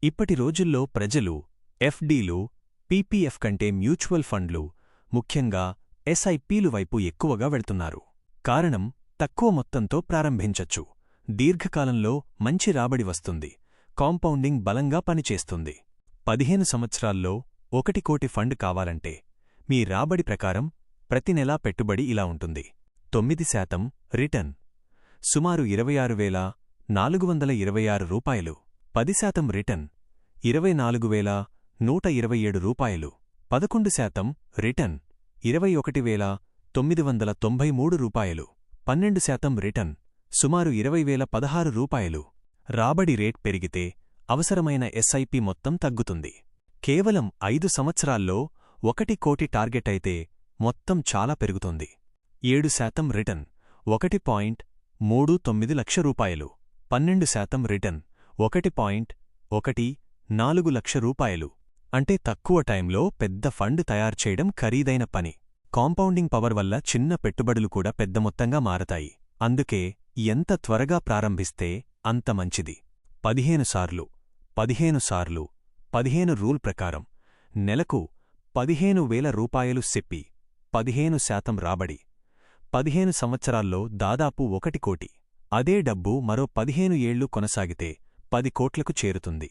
ఇప్పటి రోజుల్లో ప్రజలు ఎఫ్డీలు, పీపీఎఫ్ కంటే మ్యూచువల్ ఫండ్లు, ముఖ్యంగా ఎస్ఐపీలు వైపు ఎక్కువగా వెళ్తున్నారు. కారణం, తక్కువ మొత్తంతో ప్రారంభించచ్చు, దీర్ఘకాలంలో మంచి రాబడి వస్తుంది, కాంపౌండింగ్ బలంగా పనిచేస్తుంది. 15 సంవత్సరాల్లో 1 కోటి ఫండ్ కావాలంటే మీ రాబడి ప్రకారం ప్రతి నెలా పెట్టుబడి ఇలా ఉంటుంది: 9% రిటర్న్, సుమారు 26,426 రూపాయలు. 10% రిటర్న్, 24,127 రూపాయలు. 11% రిటర్న్, 21,993 రూపాయలు. 12% రిటర్న్, సుమారు 20,016 రూపాయలు. రాబడి రేట్ పెరిగితే అవసరమైన ఎస్ఐపి మొత్తం తగ్గుతుంది. కేవలం 5 సంవత్సరాల్లో 1 కోటి టార్గెట్ అయితే మొత్తం చాలా పెరుగుతుంది. 7% రిటర్న్, 1.39 లక్ష రూపాయలు. 12% రిటర్న్, 1.14 లక్ష రూపాయలు. అంటే తక్కువ టైంలో పెద్ద ఫండ్ తయారుచేయడం ఖరీదైన పని. కాంపౌండింగ్ పవర్ వల్ల చిన్న పెట్టుబడులు కూడా పెద్ద మొత్తంగా మారతాయి. అందుకే ఎంత త్వరగా ప్రారంభిస్తే అంత మంచిది. 15 సార్లు 15 రూల్ ప్రకారం నెలకు 15,000 రూపాయలు సెప్పి 15% రాబడి. 15 సంవత్సరాల్లో దాదాపు 1 కోటి. అదే డబ్బు మరో 15 ఏళ్లు కొనసాగితే 10 కోట్లకు చేరుతుంది.